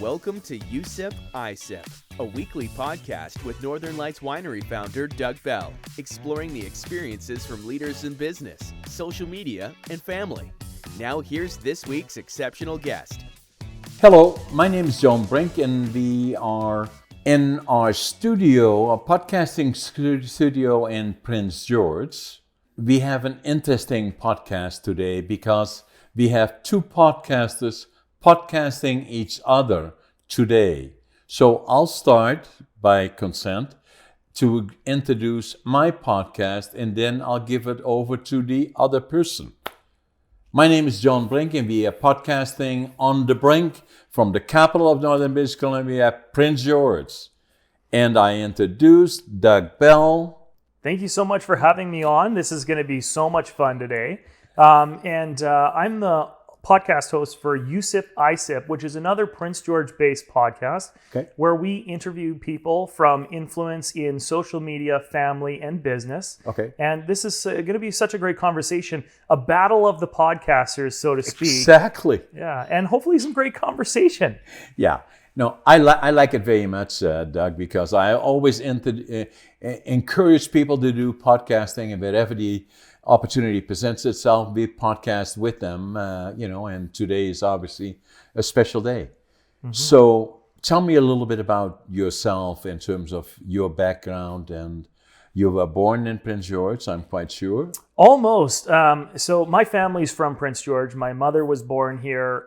Welcome to USIP ISIP, a weekly podcast with Northern Lights Winery founder Doug Bell, exploring the experiences from leaders in business, social media, and family. Now here's this week's exceptional guest. Hello, my name is On The Brink, and we are in our studio, a podcasting studio in Prince George. We have an interesting podcast today because we have two podcasters podcasting each other today. So I'll start by consent to introduce my podcast, and then I'll give it over to the other person. My name is John Brink, and we are podcasting On The Brink from the capital of Northern British Columbia, Prince George. And I introduce Doug Bell. Thank you so much for having me on. This is going to be so much fun today. I'm the podcast host for USIP ISIP, which is another Prince George-based podcast where we interview people from influence in social media, family, and business. And this is going to be such a great conversation, a battle of the podcasters, so to speak. Exactly. Yeah, and hopefully some great conversation. Yeah. No, I like it very much, Doug, because I always encourage people to do podcasting, and wherever the opportunity presents itself, we podcast with them, and today is obviously a special day. Mm-hmm. So tell me a little bit about yourself in terms of your background. And you were born in Prince George, I'm quite sure. Almost. So my family's from Prince George. My mother was born here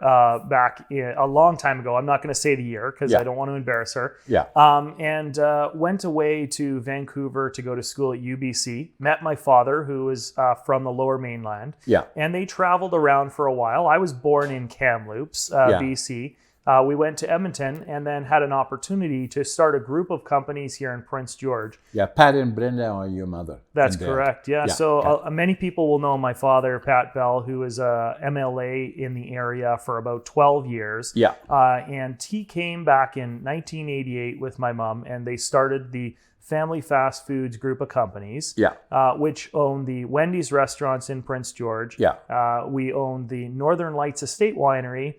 back a long time ago. I'm not going to say the year because I don't want to embarrass her. And went away to Vancouver to go to school at UBC. Met my father, who was from the Lower Mainland. And they traveled around for a while. I was born in Kamloops, BC. We went to Edmonton and then had an opportunity to start a group of companies here in Prince George. Pat and Brenda are your mother. That's correct. So many people will know my father, Pat Bell, who is a MLA in the area for about 12 years. And he came back in 1988 with my mom, and they started the Family Fast Foods group of companies, which own the Wendy's restaurants in Prince George. We own the Northern Lights Estate Winery.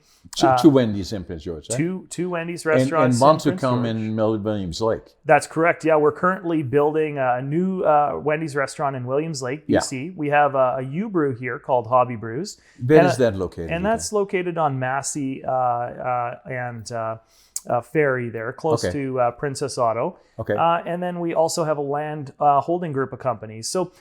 Two Wendy's in Prince George, right? Two Wendy's restaurants. And one to come in Williams Lake. That's correct. Yeah, we're currently building a new Wendy's restaurant in Williams Lake, BC. We have a U-Brew here called Hobby Brews. Where is that located? And that's located on Massey and Ferry there, close to Princess Auto. And then we also have a land holding group of companies. So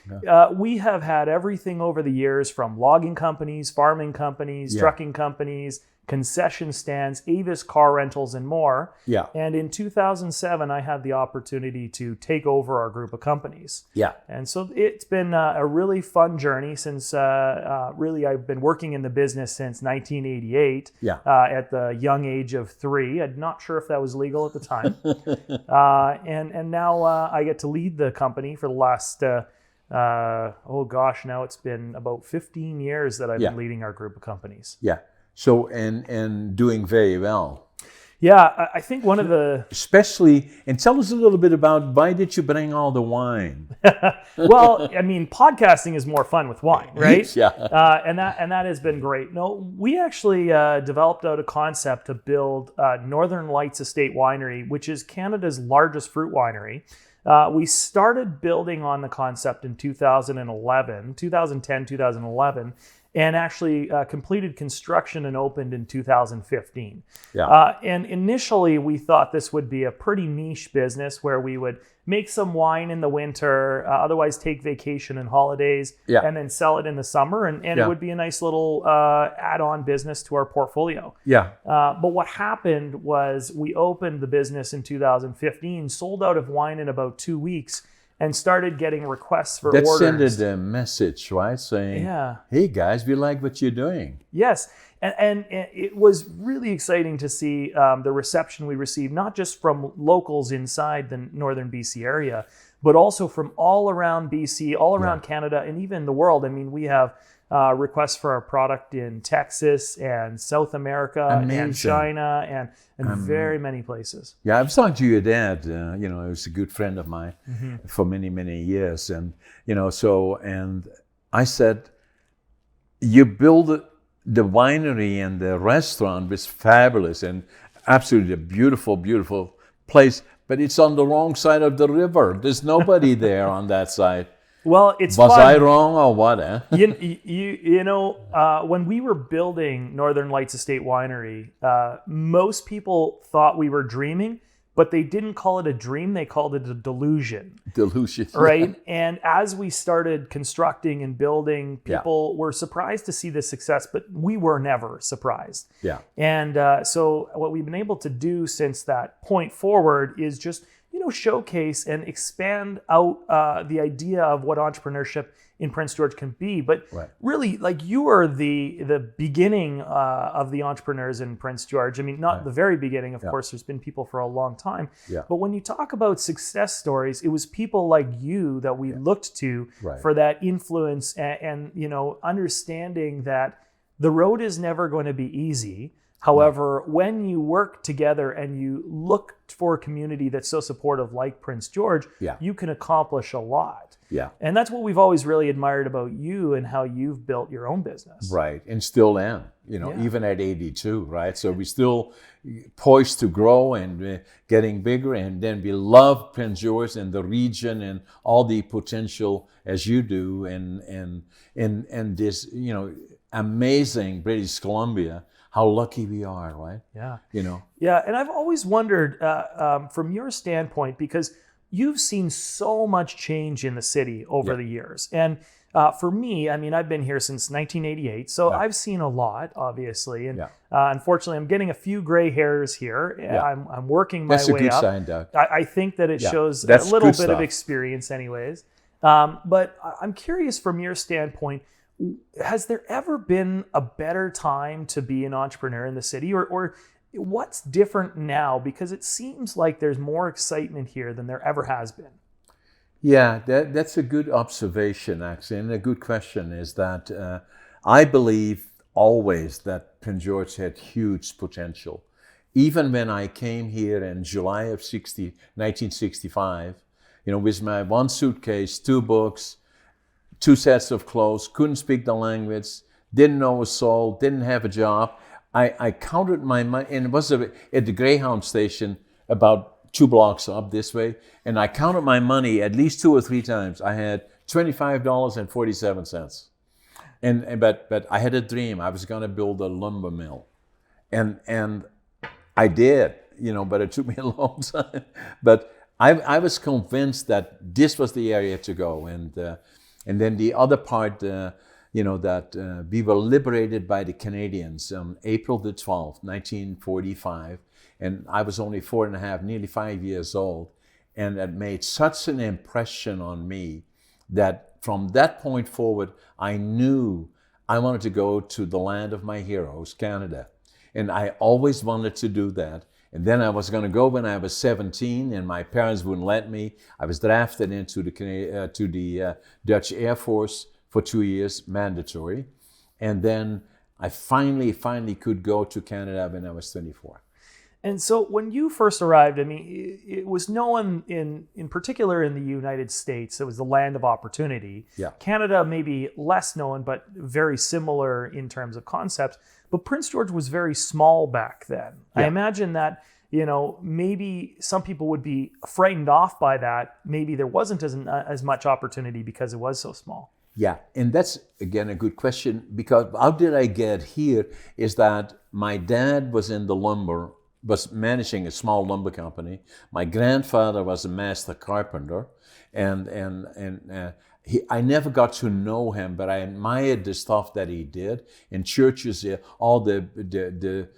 we have had everything over the years, from logging companies, farming companies, trucking companies, concession stands, Avis car rentals, and more. And in 2007, I had the opportunity to take over our group of companies. And so it's been a really fun journey since really I've been working in the business since 1988 at the young age of 3. I'm not sure if that was legal at the time. And now I get to lead the company for the last, now it's been about 15 years that I've been leading our group of companies. So, and doing very well. I think one of the... Especially, and tell us a little bit about, why did you bring all the wine? Well, I mean, podcasting is more fun with wine, right? And that has been great. No, we actually developed out a concept to build Northern Lights Estate Winery, which is Canada's largest fruit winery. We started building on the concept in 2010, 2011, and actually completed construction and opened in 2015. And initially, we thought this would be a pretty niche business where we would make some wine in the winter, otherwise take vacation and holidays, and then sell it in the summer. And it would be a nice little add-on business to our portfolio. But what happened was we opened the business in 2015, sold out of wine in about 2 weeks, and started getting requests for orders. That sent a message, right? Saying, hey guys, we like what you're doing. Yes. And it was really exciting to see the reception we received, not just from locals inside the northern BC area, but also from all around BC, all around Canada, and even the world. I mean, we have requests for our product in Texas and South America and China and very many places. I was talking to your dad, he was a good friend of mine for many, many years. And, and I said, you build the winery and the restaurant was fabulous. And absolutely a beautiful, beautiful place, but it's on the wrong side of the river. There's nobody there on that side. Well, it's Was fun. I wrong or what? Eh? When we were building Northern Lights Estate Winery, most people thought we were dreaming, but they didn't call it a dream. They called it a delusion. Delusion. Right? And as we started constructing and building, people were surprised to see the success, but we were never surprised. Yeah. And so what we've been able to do since that point forward is just showcase and expand out the idea of what entrepreneurship in Prince George can be. But really, like, you are the beginning of the entrepreneurs in Prince George. I mean, not the very beginning, of course, there's been people for a long time. Yeah. But when you talk about success stories, it was people like you that we looked to for that influence and understanding that the road is never going to be easy. However, when you work together and you look for a community that's so supportive like Prince George, you can accomplish a lot. Yeah. And that's what we've always really admired about you and how you've built your own business. Right. And still am, even at 82, right? So we're still poised to grow and getting bigger. And then we love Prince George and the region and all the potential as you do and this, amazing British Columbia. How lucky we are, right? Yeah. Yeah, and I've always wondered from your standpoint, because you've seen so much change in the city over the years. And for me, I mean, I've been here since 1988, so I've seen a lot, obviously. And unfortunately, I'm getting a few gray hairs here. Yeah. I'm working my way up. That's a good sign, Doug. I think that it shows a little bit of experience anyways. But I'm curious from your standpoint, has there ever been a better time to be an entrepreneur in the city, or what's different now? Because it seems like there's more excitement here than there ever has been. Yeah, that's a good observation, actually, and a good question. Is that I believe always that Prince George had huge potential. Even when I came here in July of 1965, with my one suitcase, 2 books, 2 sets of clothes, couldn't speak the language, didn't know a soul, didn't have a job. I counted my money, and it was at the Greyhound station about 2 blocks up this way, and I counted my money at least 2 or 3 times. I had $25.47. But I had a dream. I was going to build a lumber mill. And I did, but it took me a long time. But I was convinced that this was the area to go. And then the other part, that we were liberated by the Canadians on April the 12th, 1945. And I was only 4.5, nearly 5 years old. And it made such an impression on me that from that point forward, I knew I wanted to go to the land of my heroes, Canada. And I always wanted to do that. And then I was going to go when I was 17, and my parents wouldn't let me. I was drafted into the Dutch Air Force for 2 years, mandatory. And then I finally could go to Canada when I was 24. And so when you first arrived, I mean, it was known in particular in the United States, it was the land of opportunity. Yeah. Canada maybe less known, but very similar in terms of concepts. But Prince George was very small back then. Yeah. I imagine that, maybe some people would be frightened off by that. Maybe there wasn't as much opportunity because it was so small. Yeah, and that's, again, a good question, because how did I get here is that my dad was managing a small lumber company. My grandfather was a master carpenter, and I never got to know him, but I admired the stuff that he did in churches. All the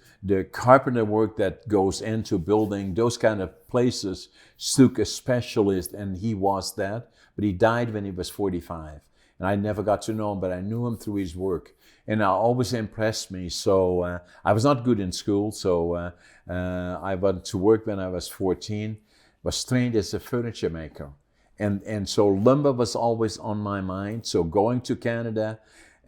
carpenter work that goes into building those kind of places took a specialist, and he was that. But he died when he was 45, and I never got to know him, but I knew him through his work, and it always impressed me. So I was not good in school, so I went to work when I was 14. Was trained as a furniture maker. And so lumber was always on my mind. So going to Canada,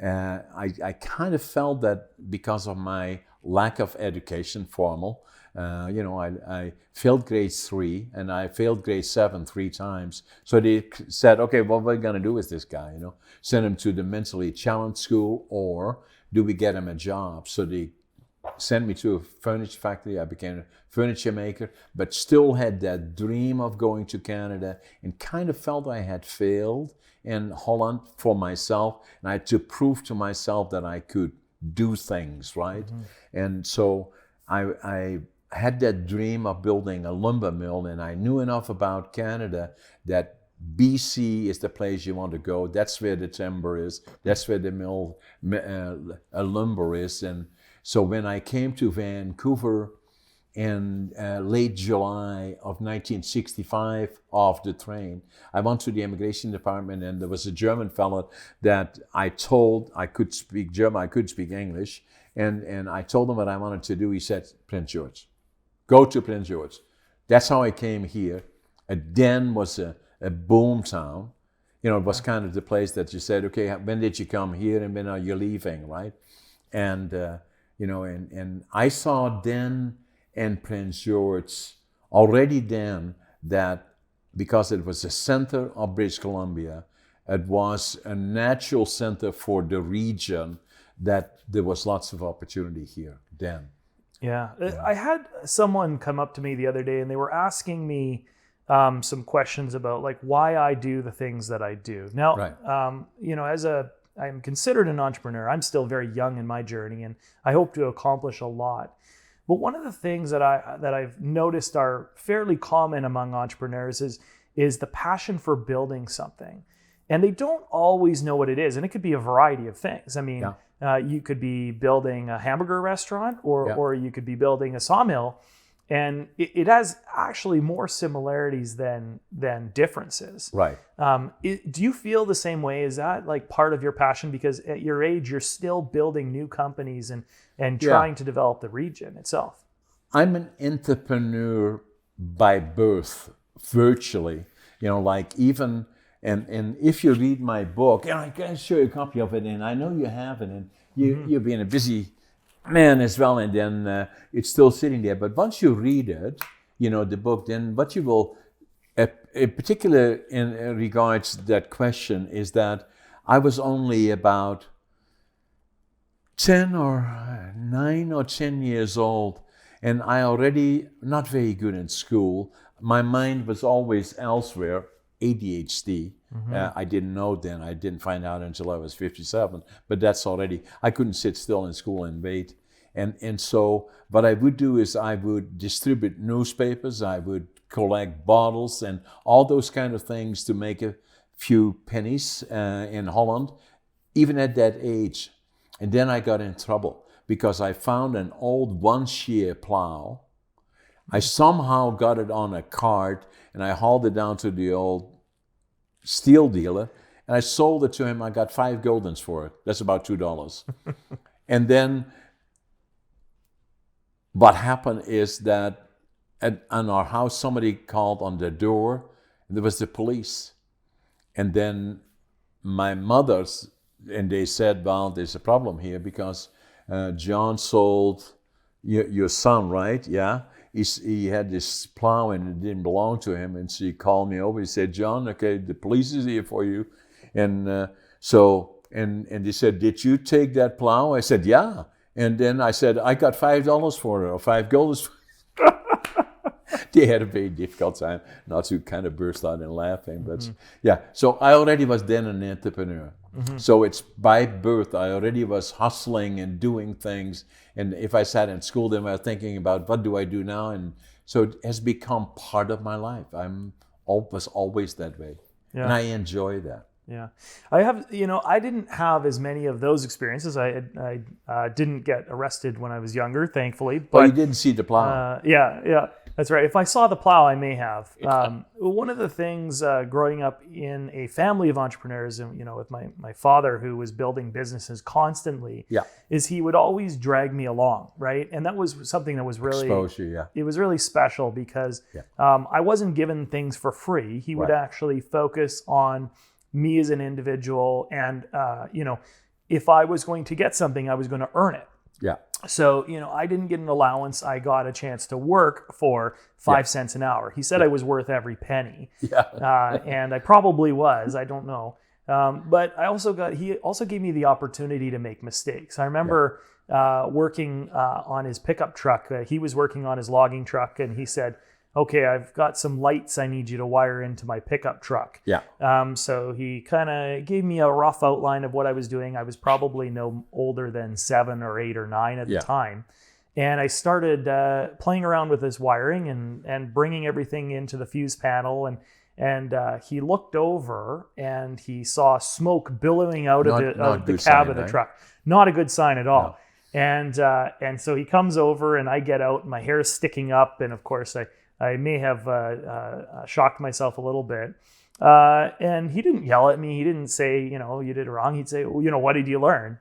I kind of felt that because of my lack of education, formal, I failed grade 3 and I failed grade 7 3 times. So they said, okay, what we're going to do with this guy, Send him to the mentally challenged school, or do we get him a job? So they sent me to a furniture factory. I became a furniture maker, but still had that dream of going to Canada and kind of felt I had failed in Holland for myself. And I had to prove to myself that I could do things, right? And so I had that dream of building a lumber mill, and I knew enough about Canada that BC is the place you want to go. That's where the timber is. That's where the mill, lumber is. And so when I came to Vancouver in late July of 1965 off the train, I went to the immigration department, and there was a German fellow that I told I could speak German, I could speak English, and I told him what I wanted to do. He said, Prince George, go to Prince George. That's how I came here. Den was a boom town. You know, it was kind of the place that you said, okay, when did you come here and when are you leaving, right? And, you know, and I saw Den and Prince George already then that because it was a center of British Columbia, it was a natural center for the region, that there was lots of opportunity here then. Yeah. I had someone come up to me the other day, and they were asking me some questions about like why I do the things that I do. Now, you know, I'm considered an entrepreneur. I'm still very young in my journey, and I hope to accomplish a lot. But one of the things that I've noticed are fairly common among entrepreneurs is the passion for building something, and they don't always know what it is, and it could be a variety of things. I mean, you could be building a hamburger restaurant, or you could be building a sawmill. And it has actually more similarities than differences. Right. Do you feel the same way? Is that like part of your passion? Because at your age, you're still building new companies and trying to develop the region itself. I'm an entrepreneur by birth, virtually. You know, like even, and if you read my book, and I can show you a copy of it, and I know you have it, and you've been a busy man as well, and then it's still sitting there. But once you read it, you know, the book, then what you will, in particular in regards to that question, is that I was only about 9 or 10 years old, and I already not very good in school. My mind was always elsewhere, ADHD. I didn't know then. I didn't find out until I was 57. But that's already, I couldn't sit still in school and wait. And so what I would do is I would distribute newspapers. I would collect bottles and all those kind of things to make a few pennies in Holland, even at that age. And then I got in trouble because I found an old one-shear plow. I somehow got it on a cart, and I hauled it down to the old steel dealer, and I sold it to him. I got 5 guldens for it. That's about $2. And then what happened is that on our house, somebody called on the door, and there was the police. And then my mother's, and they said, well, there's a problem here because John sold your son, right? Yeah. He had this plow and it didn't belong to him. And so he called me over. He said, John, okay, the police is here for you. And so they said, did you take that plow? I said, yeah. And then I said, I got $5 for it, or 5 guldens. They had a very difficult time not to kind of burst out in laughing. But yeah, so I already was then an entrepreneur. So it's by birth, I already was hustling and doing things. And if I sat in school, then I was thinking about what do I do now? And so it has become part of my life. Was always that way. Yeah. And I enjoy that. Yeah. I didn't have as many of those experiences. I didn't get arrested when I was younger, thankfully. But you didn't see the plow. Yeah. That's right. If I saw the plow, I may have. One of the things growing up in a family of entrepreneurs, and with my father, who was building businesses constantly, is he would always drag me along, right? And that was something that was really exposure. It was really special because I wasn't given things for free. He would actually focus on me as an individual, and if I was going to get something, I was going to earn it. Yeah. So, I didn't get an allowance. I got a chance to work for 5 cents an hour. He said I was worth every penny. Yeah. And I probably was. I don't know. But he also gave me the opportunity to make mistakes. I remember working on his pickup truck. He was working on his logging truck, and he said, okay, I've got some lights I need you to wire into my pickup truck. Yeah. So he kind of gave me a rough outline of what I was doing. I was probably no older than 7 or 8 or 9 at the time. And I started playing around with this wiring and bringing everything into the fuse panel. And he looked over and he saw smoke billowing out of the cab of the truck. Not a good sign at all. No. And so he comes over and I get out and my hair is sticking up. And of course, I may have shocked myself a little bit. And he didn't yell at me. He didn't say, you did it wrong. He'd say, well, what did you learn?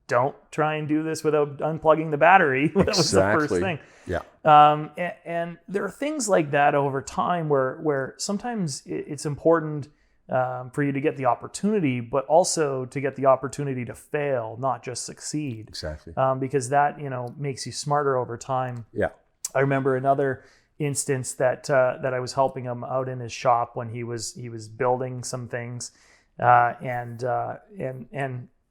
Don't try and do this without unplugging the battery. That was the first thing. Yeah. And there are things like that over time where sometimes it's important for you to get the opportunity, but also to get the opportunity to fail, not just succeed. Exactly. Because that, makes you smarter over time. Yeah. I remember another instance that I was helping him out in his shop when he was building some things, and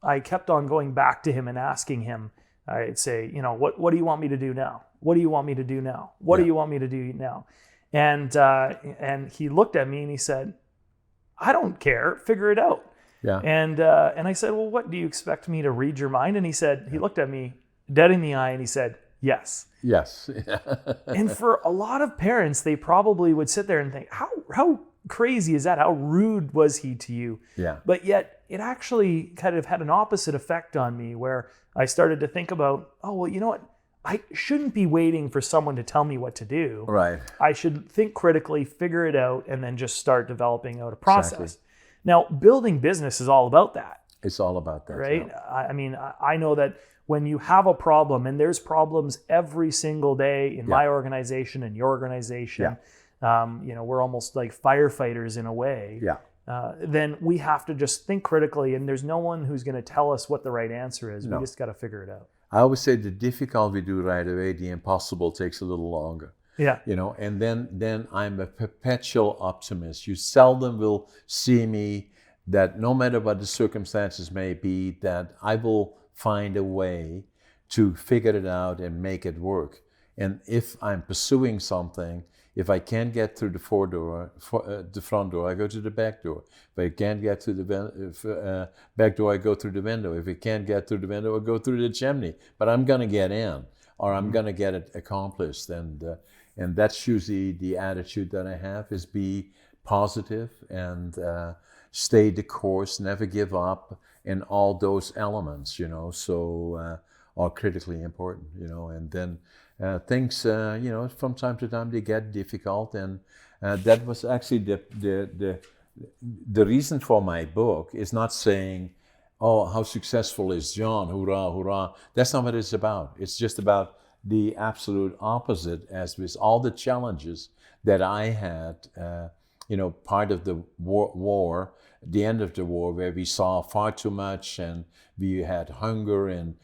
I kept on going back to him and asking him. I'd say, what do you want me to do now? What do you want me to do now? What do you want me to do now? And he looked at me and he said, I don't care. Figure it out. Yeah. And I said, well, what do you expect me to read your mind? And he looked at me dead in the eye and he said, yes. Yes. And for a lot of parents, they probably would sit there and think, how crazy is that? How rude was he to you? Yeah. But yet it actually kind of had an opposite effect on me where I started to think about, oh, well, you know what? I shouldn't be waiting for someone to tell me what to do. Right. I should think critically, figure it out, and then just start developing out a process. Exactly. Now, building business is all about that. It's all about that. Right? Yeah. I know that when you have a problem, and there's problems every single day in my organization and your organization, we're almost like firefighters in a way. Yeah. Then we have to just think critically, and there's no one who's going to tell us what the right answer is. No. We just got to figure it out. I always say the difficult we do right away, the impossible takes a little longer. Yeah. And then I'm a perpetual optimist. You seldom will see me that no matter what the circumstances may be, that I will find a way to figure it out and make it work. And if I'm pursuing something, if I can't get through the the front door, I go to the back door. If I can't get through the back door, I go through the window. If I can't get through the window, I go through the chimney. But I'm going to get in, or I'm going to get it accomplished. And that's usually the attitude that I have, is be positive and stay the course, never give up, and all those elements, so are critically important, and then things, from time to time they get difficult, and that was actually the reason for my book. Is not saying, oh, how successful is John, hurrah, hurrah. That's not what it's about. It's just about the absolute opposite, as with all the challenges that I had, part of the war, the end of the war, where we saw far too much, and we had hunger and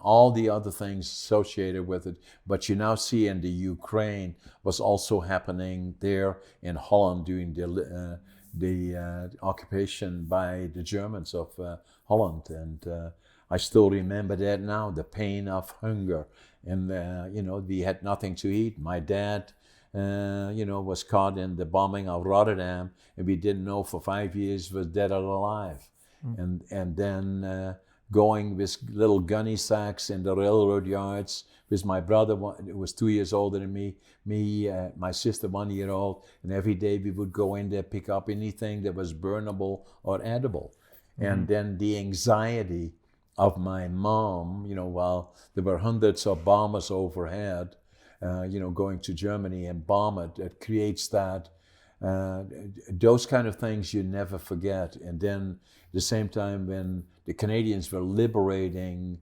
all the other things associated with it. But you now see in the Ukraine was also happening there in Holland during the occupation by the Germans of Holland, and I still remember that now, the pain of hunger, and we had nothing to eat. My dad was caught in the bombing of Rotterdam, and we didn't know for 5 years was dead or alive. And then going with little gunny sacks in the railroad yards with my brother, who was 2 years older than me, my sister 1 year old, and every day we would go in there, pick up anything that was burnable or edible. And then the anxiety of my mom, while there were hundreds of bombers overhead, going to Germany and bomb it, it creates that, those kind of things you never forget. And then at the same time, when the Canadians were liberating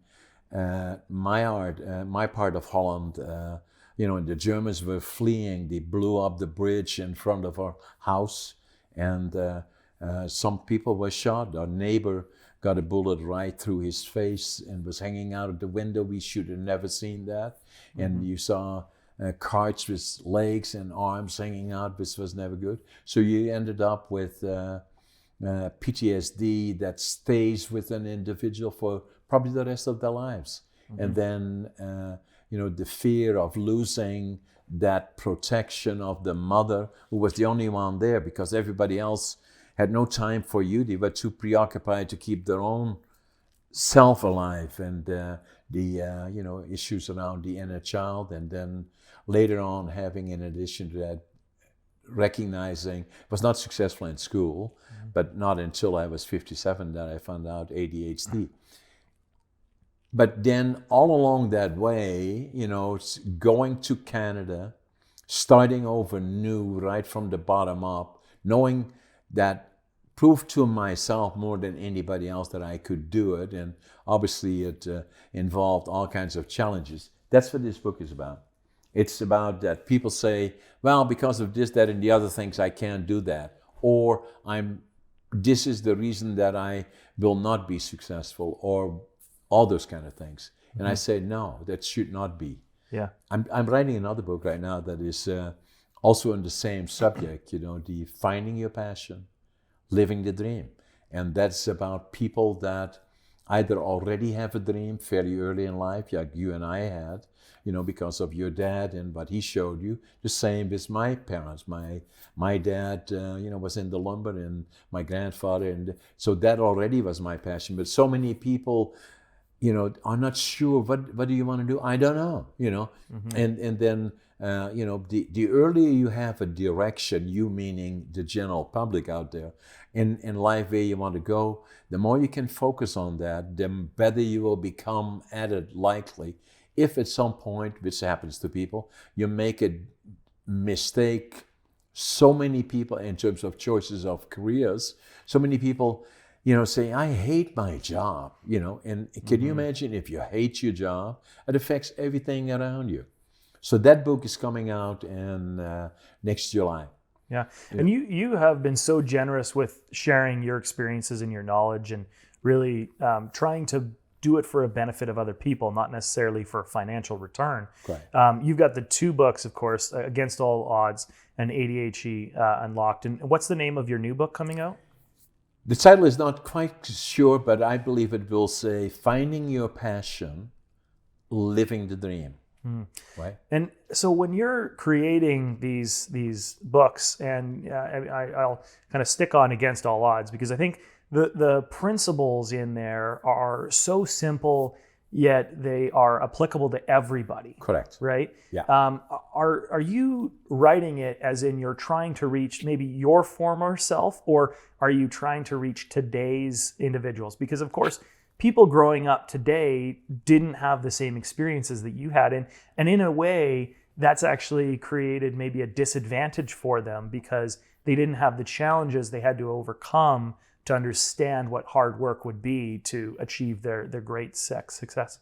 my part of Holland, and the Germans were fleeing, they blew up the bridge in front of our house, and some people were shot. Our neighbor got a bullet right through his face and was hanging out of the window. We should have never seen that. And you saw carts with legs and arms hanging out, which was never good. So you ended up with PTSD that stays with an individual for probably the rest of their lives. And then, the fear of losing that protection of the mother, who was the only one there because everybody else had no time for you. They were too preoccupied to keep their own self alive, and the issues around the inner child, and then later on having, in addition to that, recognizing was not successful in school, but not until I was 57 that I found out ADHD. But then all along that way, going to Canada, starting over new, right from the bottom up, knowing that, proved to myself more than anybody else that I could do it. And obviously it involved all kinds of challenges. That's what this book is about. It's about that people say, well, because of this, that, and the other things, I can't do that. Or this is the reason that I will not be successful, or all those kind of things. And I say, no, that should not be. Yeah. I'm writing another book right now that is also on the same subject, the finding your passion, living the dream. And that's about people that either already have a dream fairly early in life, like you and I had, because of your dad and what he showed you. The same with my parents. My dad, was in the lumber, and my grandfather, and so that already was my passion. But so many people, are not sure, what do you want to do? I don't know, and then, the earlier you have a direction, you meaning the general public out there, in life where you want to go, the more you can focus on that, the better you will become at it, likely. If at some point, which happens to people, you make a mistake, so many people in terms of choices of careers, so many people, say, I hate my job, and can you imagine if you hate your job, it affects everything around you. So that book is coming out in next July. Yeah. And you have been so generous with sharing your experiences and your knowledge, and really trying to do it for a benefit of other people, not necessarily for financial return. Right. You've got the two books, of course, Against All Odds and ADHD Unlocked. And what's the name of your new book coming out? The title is not quite sure, but I believe it will say Finding Your Passion, Living the Dream. Right. And so when you're creating these books, and I'll kind of stick on Against All Odds, because I think the principles in there are so simple, yet they are applicable to everybody. Correct. Right? Yeah. Are you writing it as in you're trying to reach maybe your former self, or are you trying to reach today's individuals? Because of course, people growing up today didn't have the same experiences that you had. And in a way, that's actually created maybe a disadvantage for them, because they didn't have the challenges they had to overcome to understand what hard work would be to achieve their great success.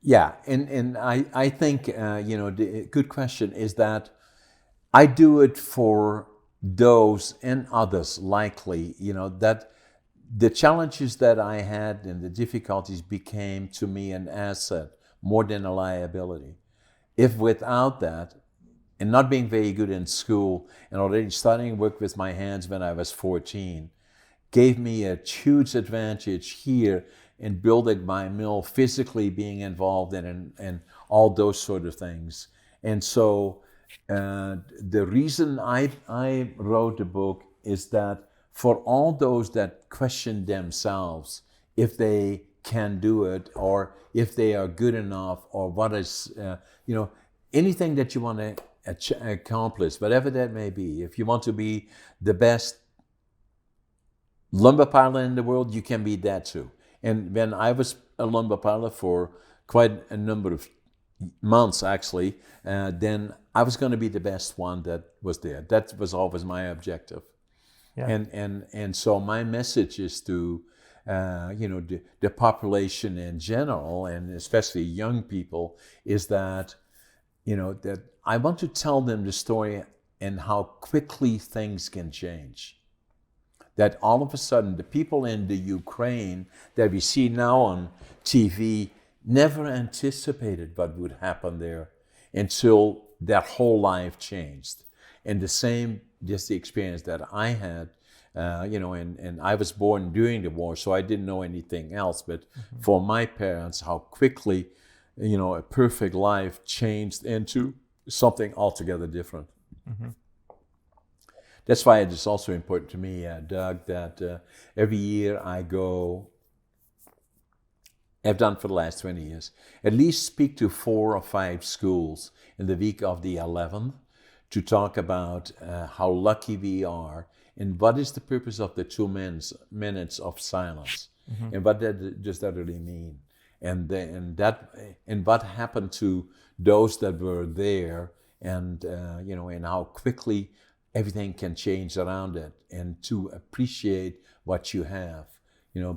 Yeah, and I think, the good question is that I do it for those and others, likely, that the challenges that I had and the difficulties became to me an asset more than a liability. If without that, and not being very good in school, and already starting work with my hands when I was 14, gave me a huge advantage here in building my mill, physically being involved in and all those sort of things. And so the reason I wrote the book is that for all those that question themselves if they can do it, or if they are good enough, or what is, anything that you want to accomplish, whatever that may be. If you want to be the best lumber piler in the world, you can be that too. And when I was a lumber piler for quite a number of months, actually, then I was going to be the best one that was there. That was always my objective. Yeah. And so my message is to the population in general, and especially young people, is that that I want to tell them the story and how quickly things can change. That all of a sudden the people in the Ukraine that we see now on TV never anticipated what would happen there until their whole life changed. And the same, just the experience that I had And I was born during the war, so I didn't know anything else. But for my parents, how quickly, a perfect life changed into something altogether different. That's why it is also important to me, Doug, that every year I've done for the last 20 years, at least speak to 4 or 5 schools in the week of the 11th to talk about how lucky we are and what is the purpose of the 2 minutes of silence, and what does that really mean, and what happened to those that were there, and and how quickly everything can change around it, and to appreciate what you have,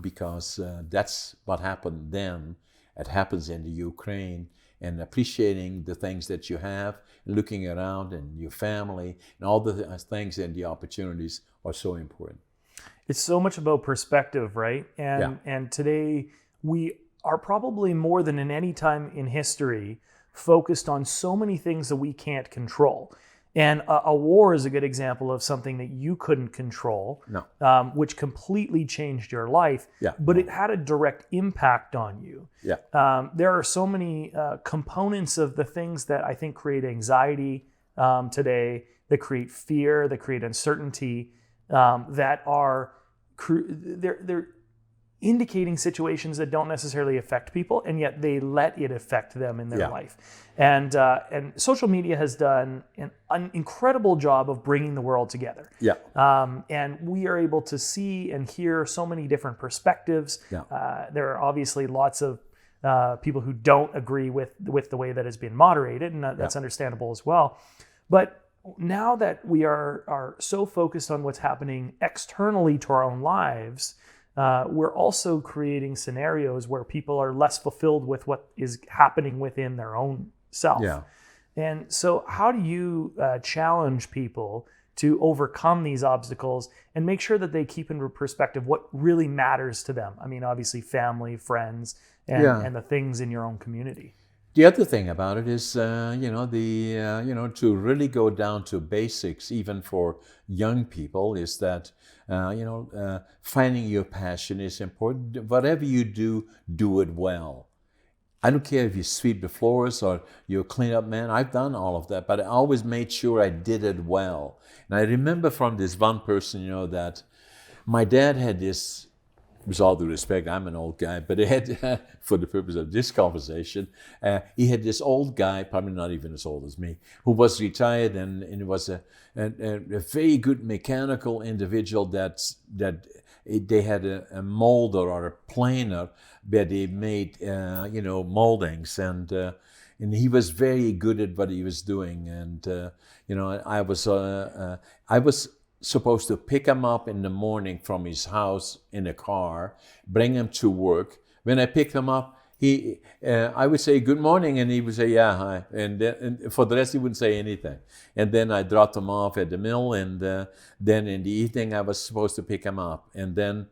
because that's what happened then. It happens in the Ukraine, and appreciating the things that you have, looking around and your family, and all the things and the opportunities are so important. It's so much about perspective, right? And today we are probably more than in any time in history focused on so many things that we can't control. And a war is a good example of something that you couldn't control, which completely changed your life, but it had a direct impact on you. There are so many components of the things that I think create anxiety today, that create fear, that create uncertainty, that are they're indicating situations that don't necessarily affect people, and yet they let it affect them in their life. And social media has done an incredible job of bringing the world together. And we are able to see and hear so many different perspectives. There are obviously lots of people who don't agree with the way that has been moderated, and that's understandable as well. But now that we are so focused on what's happening externally to our own lives, we're also creating scenarios where people are less fulfilled with what is happening within their own self. And so how do you challenge people to overcome these obstacles and make sure that they keep in perspective what really matters to them? I mean, obviously family, friends, and the things in your own community. The other thing about it is, to really go down to basics, even for young people, is that, finding your passion is important. Whatever you do, do it well. I don't care if you sweep the floors or you're a cleanup man. I've done all of that, but I always made sure I did it well. And I remember from this one person, that my dad had this. With all due respect, I'm an old guy, but he had, for the purpose of this conversation, he had this old guy, probably not even as old as me, who was retired and was a very good mechanical individual that they had a molder or a planer where they made, moldings, and he was very good at what he was doing. And, I was supposed to pick him up in the morning from his house in a car, bring him to work. When I picked him up, I would say good morning, and he would say hi, and for the rest he wouldn't say anything. And then I dropped him off at the mill, and then in the evening I was supposed to pick him up. And then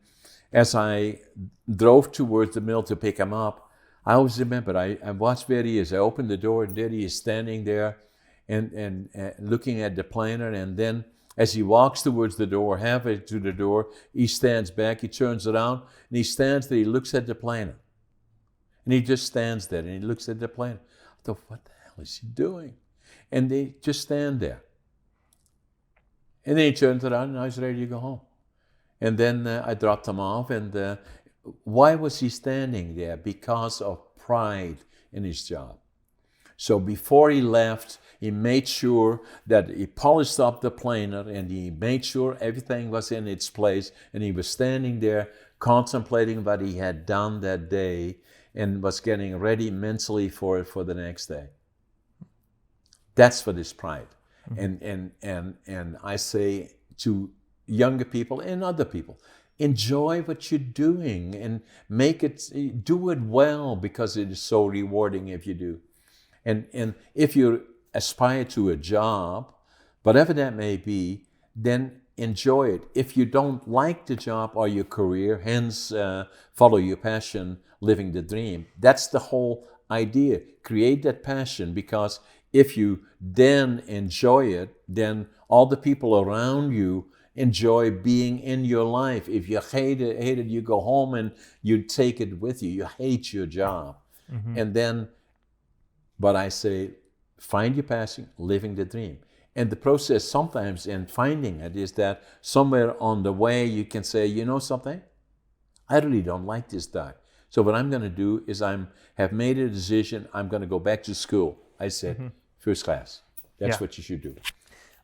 as I drove towards the mill to pick him up, I always remember I watched where he is. I opened the door, and there he is standing there and looking at the planer. And then as he walks towards the door, halfway to the door, he stands back, he turns around, and he stands there, he looks at the planer. And he just stands there, and he looks at the planer. I thought, what the hell is he doing? And they just stand there. And then he turns around, and I was ready to go home. And then I dropped him off, and why was he standing there? Because of pride in his job. So before he left, he made sure that he polished up the planer, and he made sure everything was in its place, and he was standing there contemplating what he had done that day and was getting ready mentally for the next day. That's what is pride. And I say to younger people and other people, enjoy what you're doing and do it well, because it is so rewarding if you do. And if you aspire to a job, whatever that may be, then enjoy it. If you don't like the job or your career, hence follow your passion, living the dream. That's the whole idea. Create that passion, because if you then enjoy it, then all the people around you enjoy being in your life. If you hate it, you go home and you take it with you. You hate your job. And then, but I say, find your passion, living the dream. And the process sometimes in finding it is that somewhere on the way you can say, you know something? I really don't like this, Doug. So what I'm going to do is have made a decision. I'm going to go back to school. I said, first class. That's what you should do.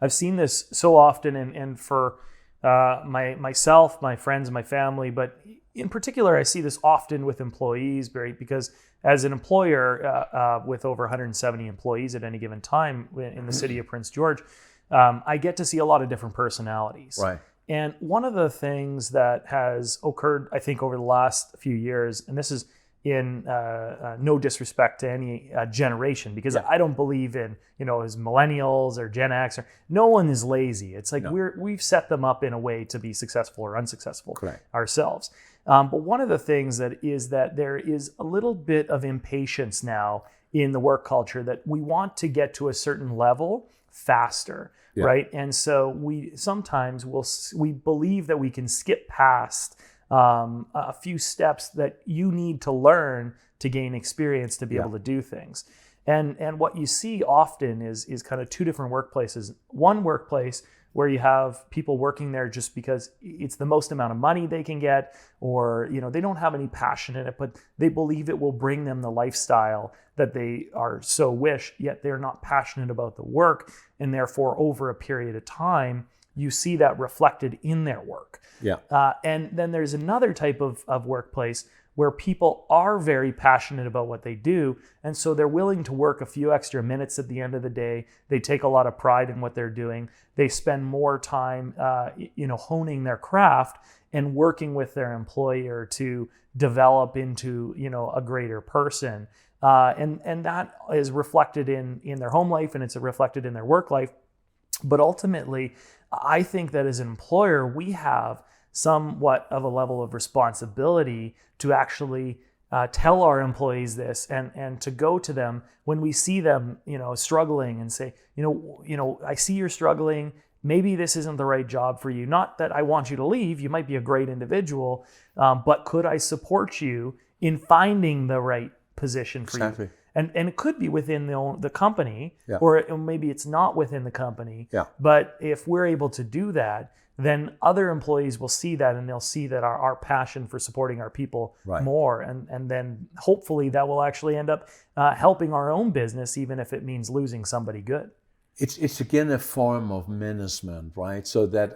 I've seen this so often, and for myself, my friends, my family, but in particular, I see this often with employees, Barry, because as an employer with over 170 employees at any given time in the city of Prince George, I get to see a lot of different personalities. Right. And one of the things that has occurred, I think, over the last few years, and this is in no disrespect to any generation, because I don't believe in, as millennials or Gen X, or no one is lazy. It's like we've set them up in a way to be successful or unsuccessful ourselves. But one of the things that there is a little bit of impatience now in the work culture that we want to get to a certain level faster. Yeah. Right. And so we sometimes we believe that we can skip past a few steps that you need to learn to gain experience to be able to do things. And what you see often is kind of two different workplaces. One workplace where you have people working there just because it's the most amount of money they can get, or they don't have any passion in it, but they believe it will bring them the lifestyle that they are so wish, yet they're not passionate about the work, and therefore over a period of time you see that reflected in their work. And then there's another type of workplace where people are very passionate about what they do, and so they're willing to work a few extra minutes at the end of the day. They take a lot of pride in what they're doing. They spend more time, honing their craft and working with their employer to develop into, a greater person. And that is reflected in their home life, and it's reflected in their work life. But ultimately, I think that as an employer, we have somewhat of a level of responsibility to actually tell our employees this, and to go to them when we see them, struggling, and say, I see you're struggling. Maybe this isn't the right job for you. Not that I want you to leave. You might be a great individual, but could I support you in finding the right position for you? And it could be within the company, or maybe it's not within the company. But if we're able to do that, then other employees will see that, and they'll see that our passion for supporting our people more. And then hopefully that will actually end up helping our own business, even if it means losing somebody good. It's again a form of management, right?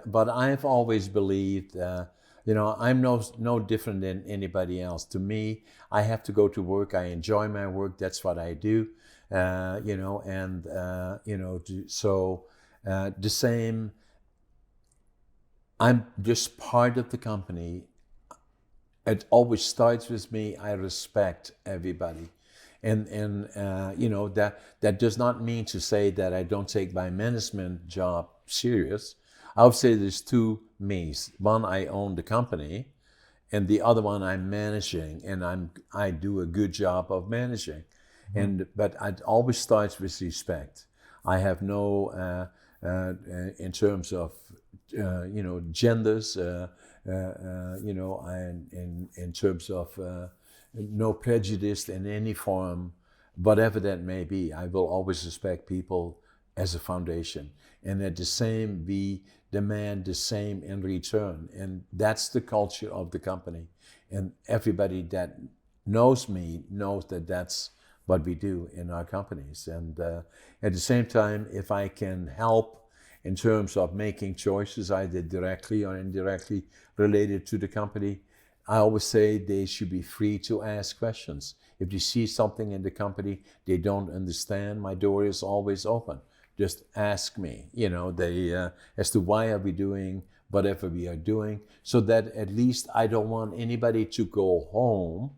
But I've always believed, I'm no different than anybody else. To me, I have to go to work. I enjoy my work. That's what I do, the same. I'm just part of the company. It always starts with me. I respect everybody. And that does not mean to say that I don't take my management job serious. I would say there's two me's. One, I own the company, and the other one I'm managing, and I do a good job of managing. But it always starts with respect. I have no in terms of genders, in terms of no prejudice in any form, whatever that may be. I will always respect people as a foundation, and at the same, we demand the same in return. And that's the culture of the company. And everybody that knows me knows that that's what we do in our companies. And at the same time, if I can help in terms of making choices, either directly or indirectly related to the company, I always say they should be free to ask questions. If you see something in the company they don't understand, my door is always open. Just ask me, as to why are we doing whatever we are doing, so that at least I don't want anybody to go home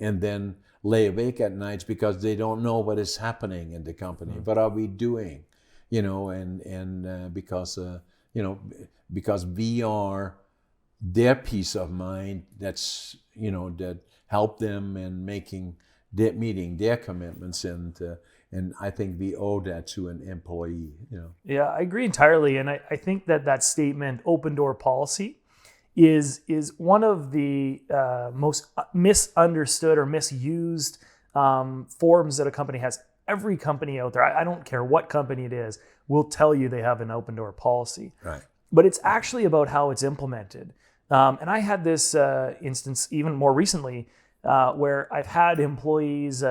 and then lay awake at nights because they don't know what is happening in the company. What are we doing? Because we are their peace of mind. That help them in meeting their commitments, and And I think we owe that to an employee, Yeah, I agree entirely. And I think that statement, open door policy, is one of the most misunderstood or misused forms that a company has. Every company out there, I don't care what company it is, will tell you they have an open door policy. Right. But it's actually about how it's implemented. And I had this instance even more recently where I've had employees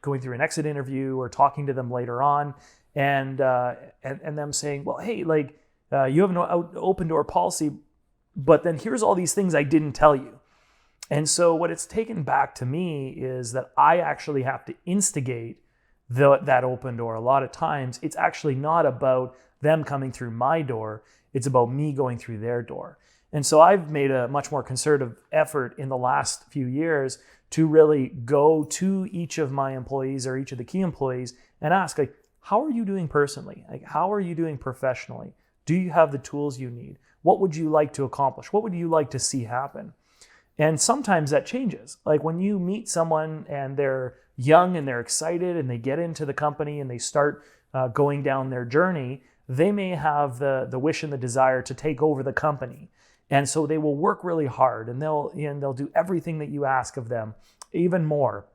going through an exit interview or talking to them later on, and them saying, well, hey, like you have an open door policy, but then here's all these things I didn't tell you. And so what it's taken back to me is that I actually have to instigate that open door. A lot of times it's actually not about them coming through my door, it's about me going through their door. And so I've made a much more concerted effort in the last few years to really go to each of my employees or each of the key employees and ask, like, how are you doing personally? Like, how are you doing professionally? Do you have the tools you need? What would you like to accomplish? What would you like to see happen? And sometimes that changes. Like when you meet someone and they're young and they're excited and they get into the company and they start going down their journey, they may have the wish and the desire to take over the company. And so they will work really hard and they'll do everything that you ask of them, even more.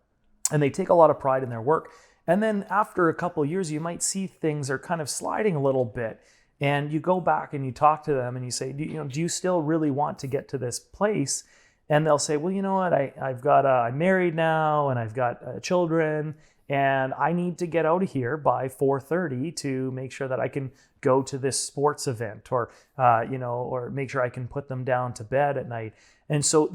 And they take a lot of pride in their work. And then after a couple of years, you might see things are kind of sliding a little bit. And you go back and you talk to them and you say, do you still really want to get to this place? And they'll say, well, you know what, I'm married now and I've got children and I need to get out of here by 4:30 to make sure that I can go to this sports event or make sure I can put them down to bed at night. And so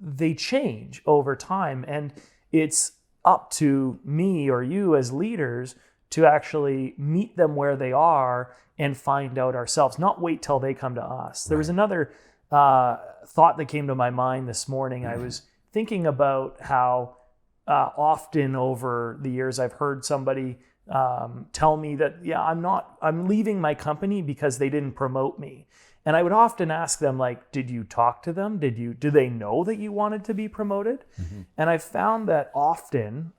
they change over time, and it's up to me or you as leaders to actually meet them where they are and find out ourselves, not wait till they come to us. There was another thought that came to my mind this morning. I was thinking about how often over the years I've heard somebody tell me that, I'm leaving my company because they didn't promote me. And I would often ask them, like, did you talk to them? Do they know that you wanted to be promoted? Mm-hmm. And I found that often,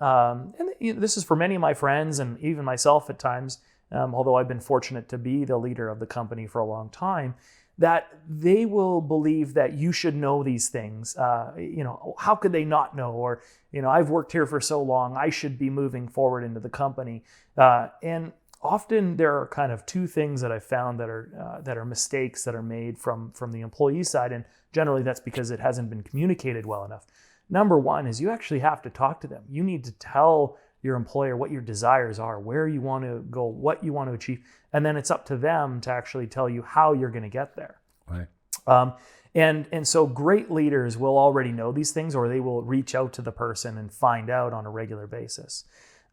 this is for many of my friends and even myself at times, although I've been fortunate to be the leader of the company for a long time, that they will believe that you should know these things. How could they not know? Or, I've worked here for so long, I should be moving forward into the company. And often there are kind of two things that I've found that are mistakes that are made from the employee side. And generally that's because it hasn't been communicated well enough. Number one is you actually have to talk to them. You need to tell your employer what your desires are, where you want to go, what you want to achieve. And then it's up to them to actually tell you how you're going to get there. Right. And so great leaders will already know these things, or they will reach out to the person and find out on a regular basis.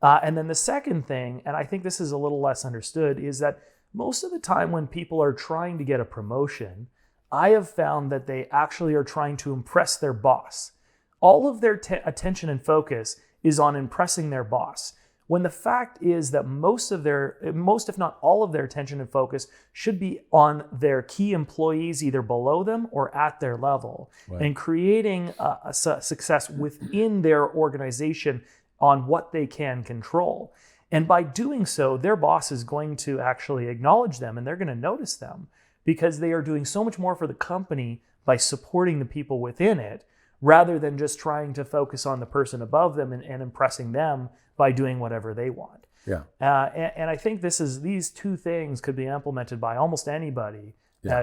And then the second thing, and I think this is a little less understood, is that most of the time when people are trying to get a promotion, I have found that they actually are trying to impress their boss. All of their attention and focus is on impressing their boss, when the fact is that most if not all of their attention and focus should be on their key employees, either below them or at their level, right, and creating a success within their organization on what they can control. And by doing so, their boss is going to actually acknowledge them and they're going to notice them because they are doing so much more for the company by supporting the people within it, rather than just trying to focus on the person above them and impressing them by doing whatever they want. Yeah. And I think these two things could be implemented by almost anybody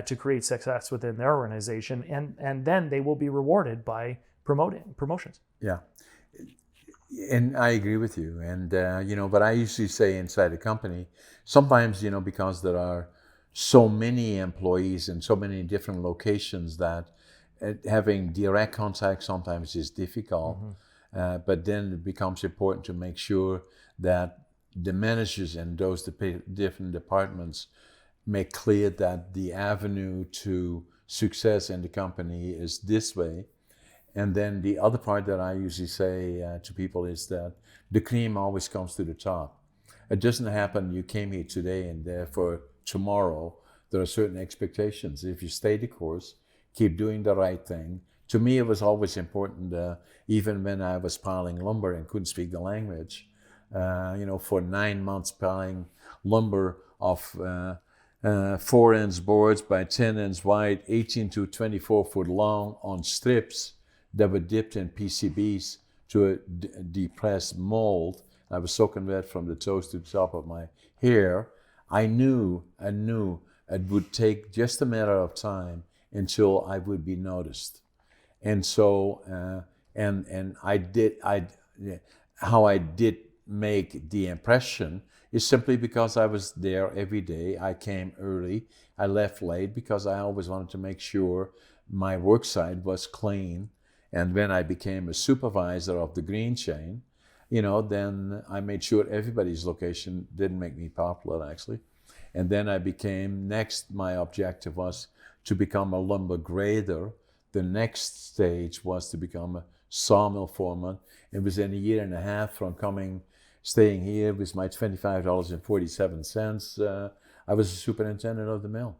to create success within their organization, and then they will be rewarded by promotions. Yeah. And I agree with you. And, but I usually say inside a company, sometimes, because there are so many employees in so many different locations that having direct contact sometimes is difficult. Mm-hmm. But then it becomes important to make sure that the managers in those different departments make clear that the avenue to success in the company is this way. And then the other part that I usually say to people is that the cream always comes to the top. It doesn't happen, you came here today and therefore tomorrow there are certain expectations. If you stay the course, keep doing the right thing. To me, it was always important, even when I was piling lumber and couldn't speak the language, for 9 months piling lumber of 4-inch boards by 10 inch wide, 18 to 24 foot long on strips that were dipped in PCBs to a depressed mold. I was soaking wet from the toes to the top of my hair. I knew it would take just a matter of time until I would be noticed. And so, how I did make the impression is simply because I was there every day. I came early, I left late because I always wanted to make sure my work site was clean. And when I became a supervisor of the green chain, then I made sure everybody's location didn't make me popular, actually. And then I became, my objective was to become a lumber grader. The next stage was to become a sawmill foreman. And within a year and a half from staying here with my $25.47, I was a superintendent of the mill.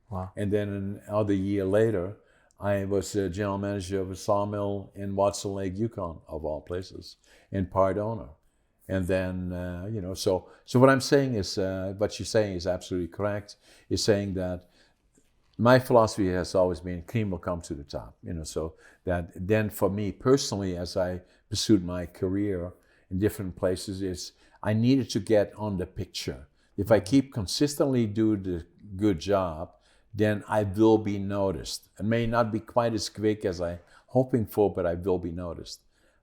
Wow. And then another year later, I was a general manager of a sawmill in Watson Lake, Yukon, of all places, and part owner. And then, so what I'm saying is, what you're saying is absolutely correct, is saying that my philosophy has always been cream will come to the top, so that then for me personally, as I pursued my career in different places, is I needed to get on the picture. If I keep consistently do the good job, then I will be noticed. It may not be quite as quick as I'm hoping for, but I will be noticed.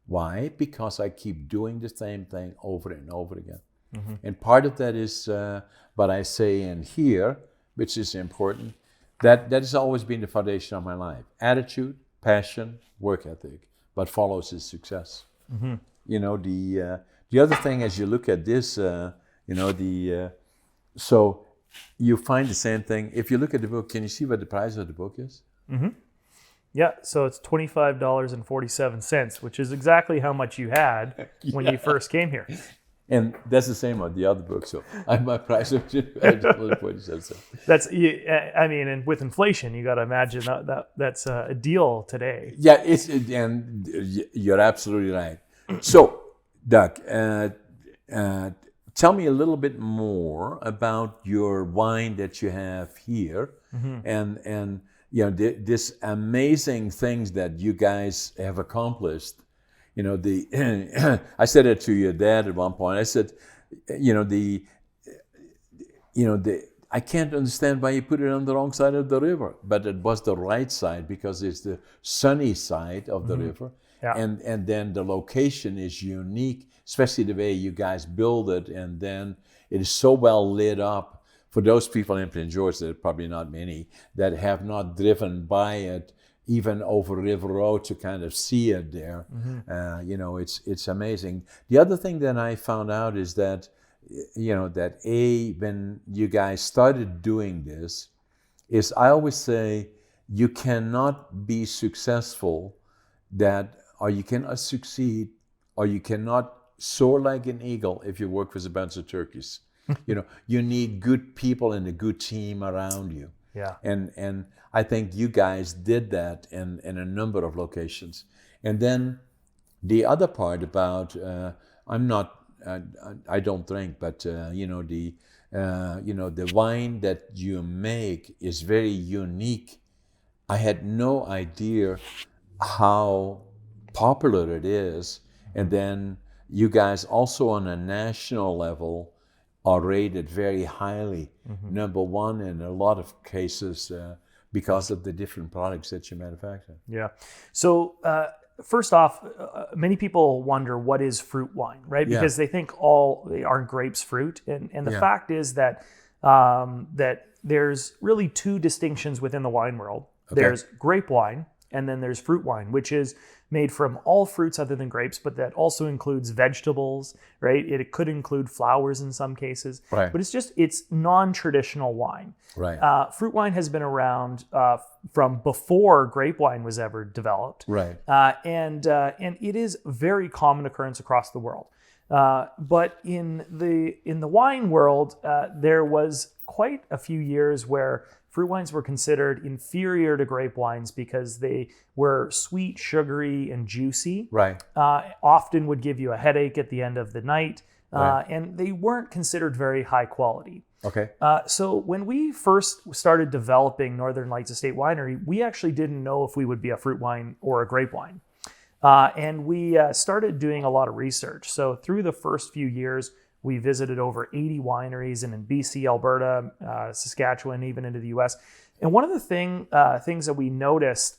Why? Because I keep doing the same thing over and over again. Mm-hmm. And part of that is what I say in here, which is important, that has always been the foundation of my life. Attitude, passion, work ethic, what follows is success. Mm-hmm. The other thing as you look at this, so you find the same thing. If you look at the book, can you see what the price of the book is? Mm-hmm. Yeah, so it's $25.47, which is exactly how much you had when you first came here. And that's the same on the other book. So my price of $47. And with inflation, you got to imagine that's a deal today. Yeah, and you're absolutely right. So, Doug, tell me a little bit more about your wine that you have here, mm-hmm. and this amazing things that you guys have accomplished. I said it to your dad at one point. I said, I can't understand why you put it on the wrong side of the river, but it was the right side because it's the sunny side of the mm-hmm. river. Yeah. And then the location is unique, especially the way you guys build it, and then it is so well lit up. For those people in Prince George, there are probably not many, that have not driven by it, even over River Road to kind of see it there. Mm-hmm. It's amazing. The other thing that I found out is that, when you guys started doing this, is I always say you cannot be successful or you cannot succeed, or you cannot soar like an eagle if you work with a bunch of turkeys. You need good people and a good team around you. Yeah. And I think you guys did that in a number of locations. And then the other part about I don't drink, but the wine that you make is very unique. I had no idea how popular it is, and then you guys also on a national level are rated very highly, mm-hmm. number one in a lot of cases because of the different products that you manufacture. Yeah. So first off, many people wonder what is fruit wine, right? Because they think aren't grapes fruit, and the fact is that that there's really two distinctions within the wine world. Okay. There's grape wine, and then there's fruit wine, which is made from all fruits other than grapes, but that also includes vegetables, right? It could include flowers in some cases, right. But it's non-traditional wine. Right. Fruit wine has been around from before grape wine was ever developed, right? And it is very common occurrence across the world. But in the wine world, there was quite a few years where fruit wines were considered inferior to grape wines because they were sweet, sugary, and juicy. Right. Often would give you a headache at the end of the night. and they weren't considered very high quality. Okay. So when we first started developing Northern Lights Estate Winery, we actually didn't know if we would be a fruit wine or a grape wine. And we started doing a lot of research. So through the first few years, we visited over 80 wineries and in BC, Alberta, Saskatchewan, even into the US. And one of the things that we noticed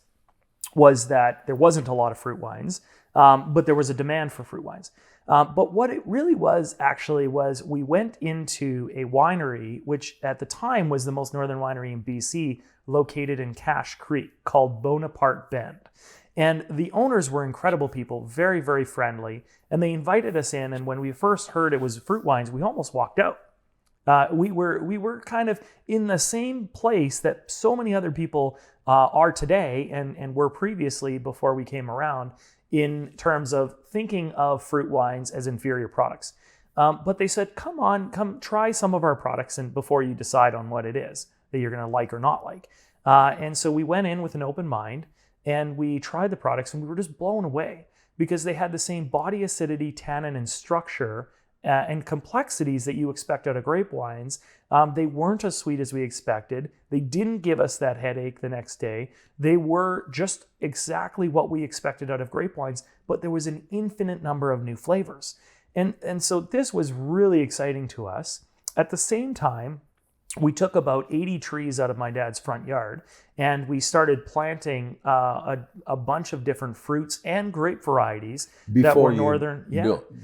was that there wasn't a lot of fruit wines, but there was a demand for fruit wines. But what it really was actually was we went into a winery, which at the time was the most northern winery in BC, located in Cache Creek, called Bonaparte Bend. And the owners were incredible people, very, very friendly. And they invited us in. And when we first heard it was fruit wines, we almost walked out. We were kind of in the same place that so many other people are today and were previously before we came around, in terms of thinking of fruit wines as inferior products. But they said, come try some of our products and before you decide on what it is that you're going to like or not like. And so we went in with an open mind and we tried the products and we were just blown away because they had the same body acidity, tannin, and structure and complexities that you expect out of grape wines. They weren't as sweet as we expected. They didn't give us that headache the next day. They were just exactly what we expected out of grape wines, but there was an infinite number of new flavors. And so this was really exciting to us. At the same time, we took about 80 trees out of my dad's front yard and we started planting a bunch of different fruits and grape varieties that were northern.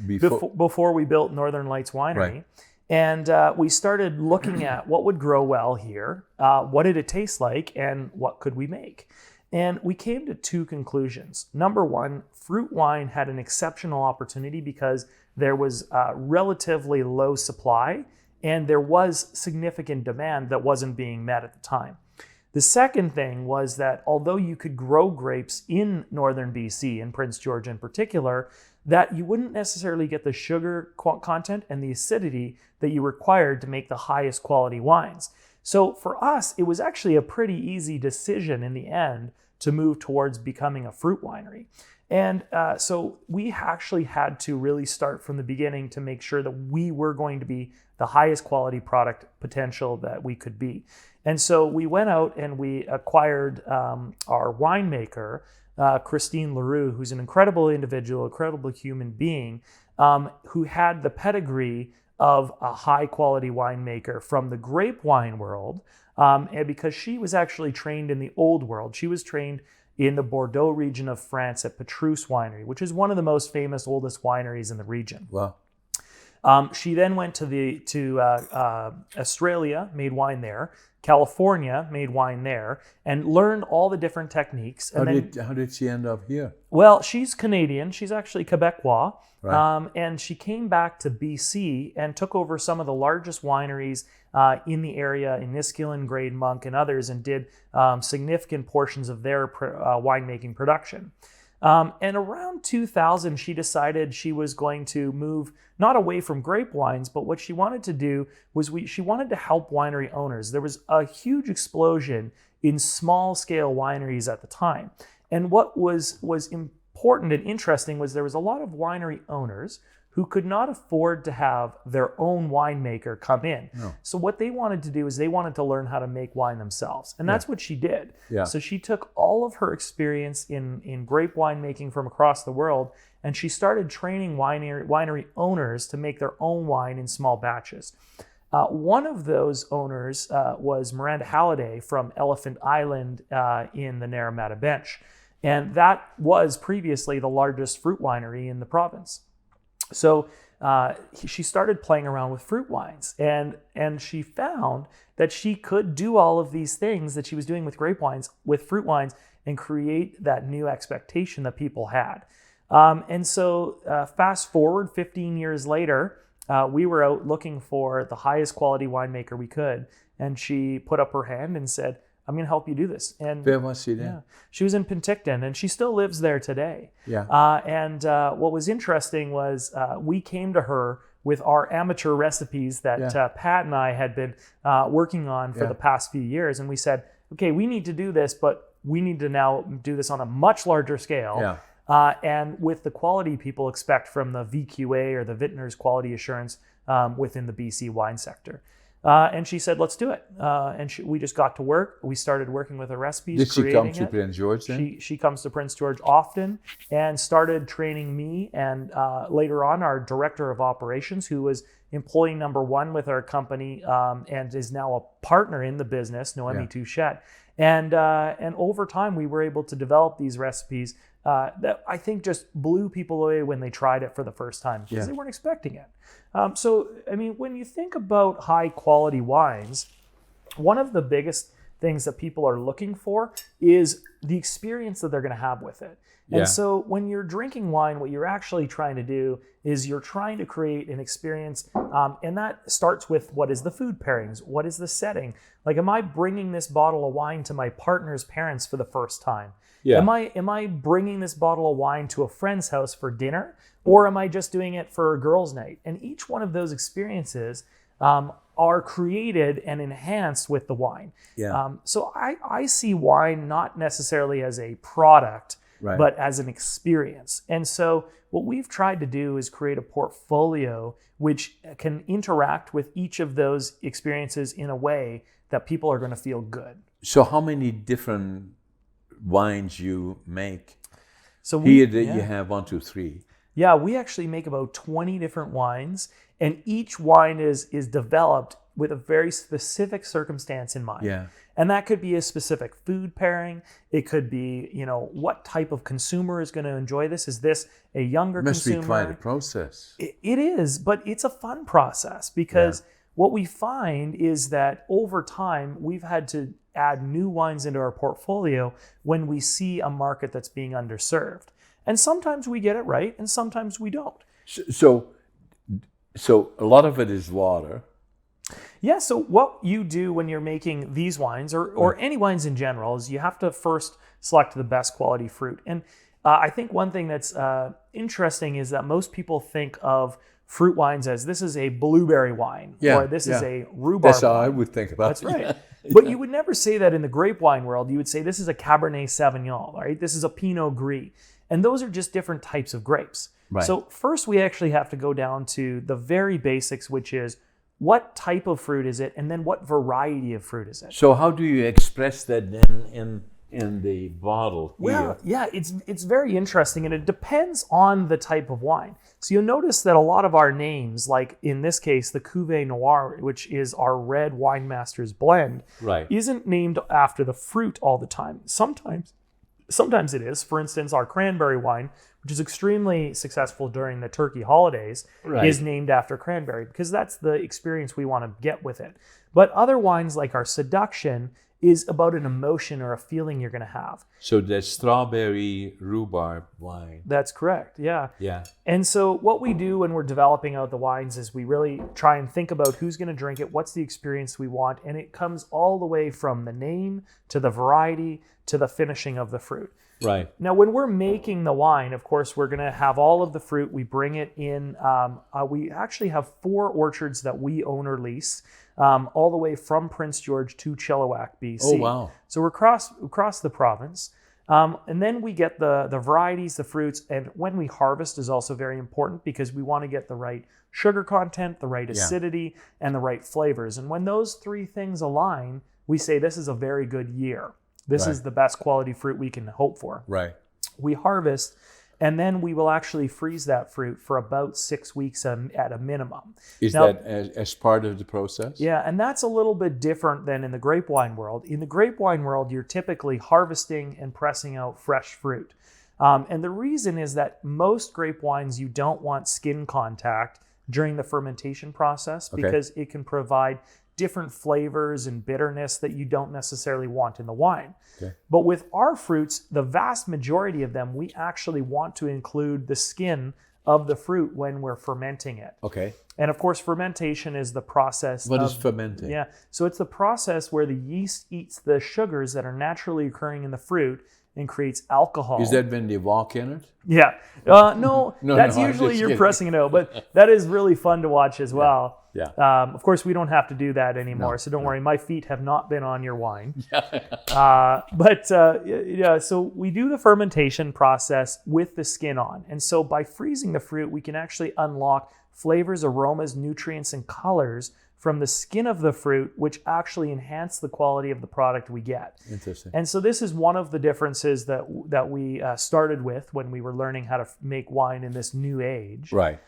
Before we built Northern Lights Winery. Right. And we started looking at what would grow well here, what did it taste like, and what could we make? And we came to two conclusions. Number one, fruit wine had an exceptional opportunity because there was relatively low supply and there was significant demand that wasn't being met at the time. The second thing was that although you could grow grapes in northern BC, in Prince George in particular, that you wouldn't necessarily get the sugar content and the acidity that you required to make the highest quality wines. So for us, it was actually a pretty easy decision in the end to move towards becoming a fruit winery. And so we actually had to really start from the beginning to make sure that we were going to be the highest quality product potential that we could be. And so we went out and we acquired our winemaker, Christine Leroux, who's an incredible individual, incredible human being, who had the pedigree of a high quality winemaker from the grape wine world, and because she was actually trained in the old world. She was trained in the Bordeaux region of France at Petrus Winery, which is one of the most famous, oldest wineries in the region. Wow. She then went to Australia, made wine there, California, made wine there, and learned all the different techniques. And how did she end up here? Well, she's Canadian. She's actually Quebecois. Right. And she came back to BC and took over some of the largest wineries in the area, in Niskayuna, Grade Monk, and others, and did significant portions of their winemaking production. And around 2000, she decided she was going to move not away from grape wines, but what she wanted to do was she wanted to help winery owners. There was a huge explosion in small scale wineries at the time. And what was important and interesting was there was a lot of winery owners who could not afford to have their own winemaker come in. No. So what they wanted to do is they wanted to learn how to make wine themselves. And that's what she did. Yeah. So she took all of her experience in grape winemaking from across the world, and she started training winery owners to make their own wine in small batches. One of those owners was Miranda Halliday from Elephant Island in the Naramata Bench. And that was previously the largest fruit winery in the province. So she started playing around with fruit wines, and she found that she could do all of these things that she was doing with grape wines, with fruit wines, and create that new expectation that people had. And so fast forward 15 years later, we were out looking for the highest quality winemaker we could, and she put up her hand and said, I'm going to help you do this. And where was she then? Yeah, she was in Penticton, and she still lives there today. Yeah. And what was interesting was we came to her with our amateur recipes that Pat and I had been working on for the past few years. And we said, okay, we need to do this, but we need to now do this on a much larger scale. Yeah. and with the quality people expect from the VQA or the Vintners Quality Assurance within the BC wine sector. And she said, let's do it. And we just got to work. We started working with the recipes. Did she come to Prince George then? She comes to Prince George often and started training me and later on our director of operations, who was employee number 1 with our company and is now a partner in the business, Noemi Touchette. And over time, we were able to develop these recipes that I think just blew people away when they tried it for the first time because they weren't expecting it. So, I mean, when you think about high quality wines, one of the biggest things that people are looking for is the experience that they're going to have with it. And so when you're drinking wine, what you're actually trying to do is you're trying to create an experience. And that starts with, what is the food pairings? What is the setting? Like, am I bringing this bottle of wine to my partner's parents for the first time? Yeah. Am I bringing this bottle of wine to a friend's house for dinner? Or am I just doing it for a girls' night? And each one of those experiences are created and enhanced with the wine. Yeah. So I see wine not necessarily as a product, but as an experience. And so what we've tried to do is create a portfolio which can interact with each of those experiences in a way that people are going to feel good. So how many different wines you make? So you have 1, 2, 3. Yeah, we actually make about 20 different wines, and each wine is developed with a very specific circumstance in mind. Yeah. And that could be a specific food pairing. It could be, what type of consumer is going to enjoy this? Is this a younger consumer? It must be quite a process. It is, but it's a fun process because what we find is that over time, we've had to add new wines into our portfolio when we see a market that's being underserved. And sometimes we get it right, and sometimes we don't. So a lot of it is water. Yeah, so what you do when you're making these wines, or any wines in general, is you have to first select the best quality fruit. And I think one thing that's interesting is that most people think of fruit wines as this is a blueberry wine, or this is a rhubarb That's how wine. I would think about it. That's right. But you would never say that in the grape wine world. You would say this is a Cabernet Sauvignon, right? This is a Pinot Gris. And those are just different types of grapes. Right. So first we actually have to go down to the very basics, which is what type of fruit is it? And then what variety of fruit is it? So how do you express that then in the bottle here? Well, yeah, it's very interesting, and it depends on the type of wine. So you'll notice that a lot of our names, like in this case, the Cuvée Noir, which is our red Wine Masters blend, isn't named after the fruit all the time. Sometimes it is. For instance, our cranberry wine, which is extremely successful during the turkey holidays, is named after cranberry because that's the experience we want to get with it. But other wines like our Seduction is about an emotion or a feeling you're going to have. So the strawberry rhubarb wine. That's correct, yeah. Yeah. And so what we do when we're developing out the wines is we really try and think about who's going to drink it, what's the experience we want, and it comes all the way from the name to the variety to the finishing of the fruit. Right. Now, when we're making the wine, of course, we're going to have all of the fruit. We bring it in. We actually have 4 orchards that we own or lease, all the way from Prince George to Chilliwack, BC. Oh, wow. So we're across the province. And then we get the varieties, the fruits, and when we harvest is also very important because we want to get the right sugar content, the right acidity, and the right flavors. And when those 3 things align, we say this is a very good year. This is the best quality fruit we can hope for. Right. We harvest, and then we will actually freeze that fruit for about 6 weeks at a minimum. Is that as part of the process? Yeah, and that's a little bit different than in the grape wine world. In the grape wine world, you're typically harvesting and pressing out fresh fruit. And the reason is that most grape wines, you don't want skin contact during the fermentation process because it can provide different flavors and bitterness that you don't necessarily want in the wine. Okay. But with our fruits, the vast majority of them, we actually want to include the skin of the fruit when we're fermenting it. Okay. And of course, fermentation is the process. What is fermenting? Yeah. So it's the process where the yeast eats the sugars that are naturally occurring in the fruit and creates alcohol. Is that when they walk in it? Yeah. No, that's no, usually you're pressing it out, but that is really fun to watch as well. Yeah. Of course, we don't have to do that anymore, so don't worry. My feet have not been on your wine. So we do the fermentation process with the skin on. And so by freezing the fruit, we can actually unlock flavors, aromas, nutrients, and colors from the skin of the fruit, which actually enhance the quality of the product we get. Interesting. And so this is one of the differences that we started with when we were learning how to make wine in this new age. Right.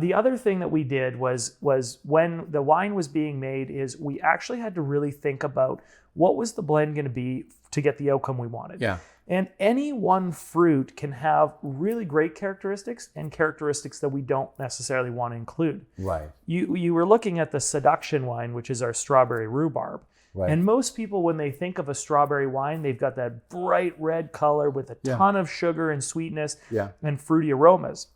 The other thing that we did was when the wine was being made is we actually had to really think about what was the blend going to be to get the outcome we wanted. Yeah. And any one fruit can have really great characteristics and characteristics that we don't necessarily want to include. Right. You were looking at the Seduction wine, which is our strawberry rhubarb. Right. And most people, when they think of a strawberry wine, they've got that bright red color with a ton of sugar and sweetness and fruity aromas.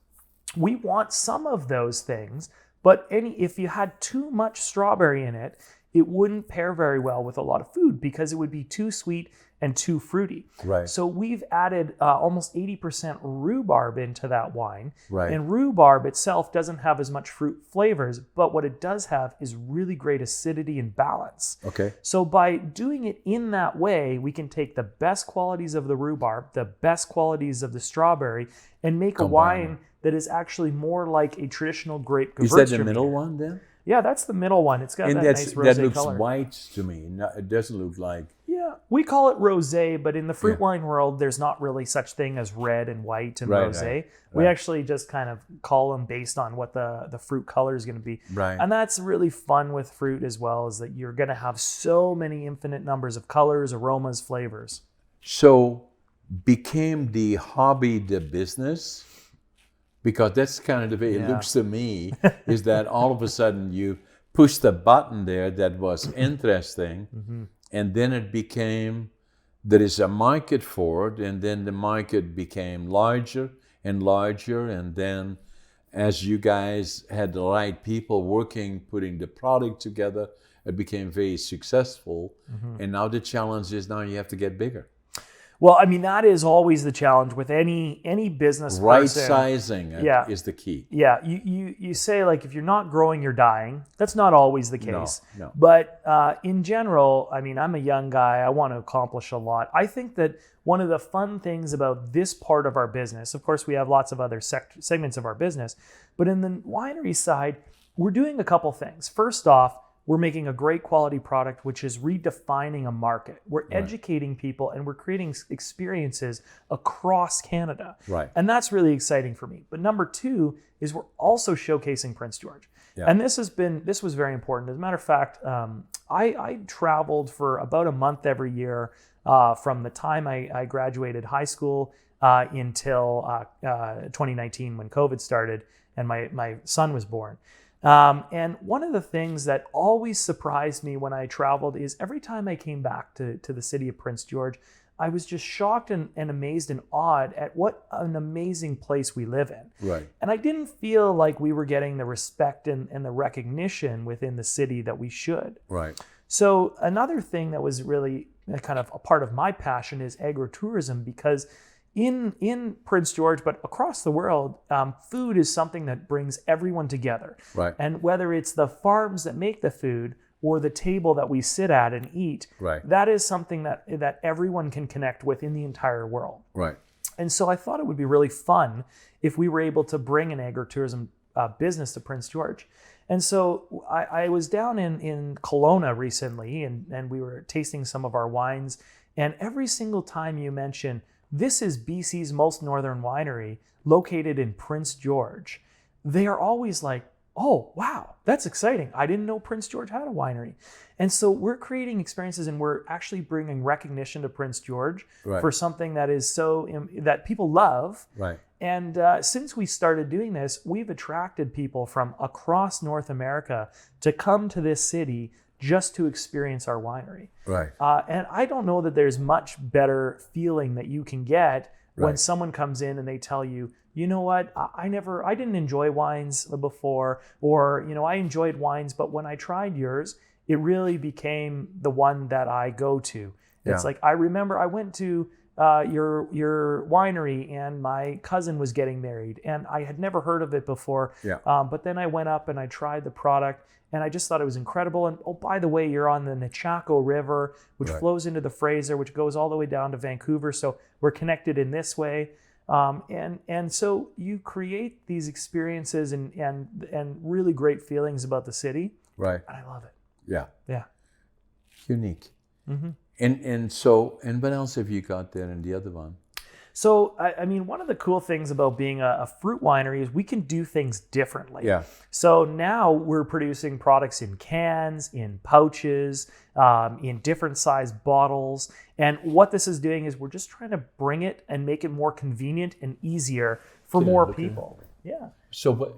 We want some of those things, but if you had too much strawberry in it, it wouldn't pair very well with a lot of food because it would be too sweet and too fruity. Right. So we've added almost 80% rhubarb into that wine. Right. And rhubarb itself doesn't have as much fruit flavors, but what it does have is really great acidity and balance. Okay. So by doing it in that way, we can take the best qualities of the rhubarb, the best qualities of the strawberry, and make a wine that is actually more like a traditional grape Gewürztraminer. Is that the middle one then? Yeah, that's the middle one. It's got that nice rosé color. That looks white to me. No, it doesn't look like... Yeah, we call it rosé, but in the fruit wine world, there's not really such thing as red and white and rosé. We actually just kind of call them based on what the fruit color is going to be. Right. And that's really fun with fruit as well, is that you're going to have so many infinite numbers of colors, aromas, flavors. So became the hobby the business? Because that's kind of the way it looks to me, is that all of a sudden you push the button there that was interesting, and then it became, there is a market for it, and then the market became larger and larger, and then as you guys had the right people working, putting the product together, it became very successful, and now the challenge is now you have to get bigger. Well, I mean, that is always the challenge with any business. Right sizing is the key. Yeah, you say, like, if you're not growing, you're dying. That's not always the case. No. But in general, I mean, I'm a young guy. I want to accomplish a lot. I think that one of the fun things about this part of our business, of course, we have lots of other segments of our business, but in the winery side, we're doing a couple things. First off, we're making a great quality product, which is redefining a market. We're educating people and we're creating experiences across Canada. Right. And that's really exciting for me. But number two is we're also showcasing Prince George. Yeah. And this was very important. As a matter of fact, I traveled for about a month every year from the time I graduated high school until 2019 when COVID started and my son was born. And one of the things that always surprised me when I traveled is every time I came back to the city of Prince George, I was just shocked and amazed and awed at what an amazing place we live in. Right. And I didn't feel like we were getting the respect and the recognition within the city that we should. Right. So another thing that was really kind of a part of my passion is agritourism, because in Prince George, but across the world, food is something that brings everyone together. Right. And whether it's the farms that make the food or the table that we sit at and eat, that is something that everyone can connect with in the entire world. Right. And so I thought it would be really fun if we were able to bring an agritourism business to Prince George. And so I was down in Kelowna recently, and we were tasting some of our wines. And every single time you mention, this is BC's most northern winery located in Prince George, they are always like, oh, wow, that's exciting. I didn't know Prince George had a winery. And so we're creating experiences, and we're actually bringing recognition to Prince George for something that is that people love. Right. And since we started doing this, we've attracted people from across North America to come to this city just to experience our winery. Right. And I don't know that there's much better feeling that you can get when someone comes in and they tell you, you know what, I didn't enjoy wines before, or, you know, I enjoyed wines, but when I tried yours, it really became the one that I go to. It's like, I remember I went to your winery, and my cousin was getting married, and I had never heard of it before. Yeah. But then I went up and I tried the product, and I just thought it was incredible. And oh, by the way, you're on the Nechako River, which flows into the Fraser, which goes all the way down to Vancouver. So we're connected in this way. And so you create these experiences and really great feelings about the city. Right. And I love it. Yeah. Yeah. Unique. Mm-hmm. And what else have you got there in the other one? So, I mean, one of the cool things about being a fruit winery is we can do things differently. Yeah. So now we're producing products in cans, in pouches, in different size bottles. And what this is doing is we're just trying to bring it and make it more convenient and easier for more people. Yeah. So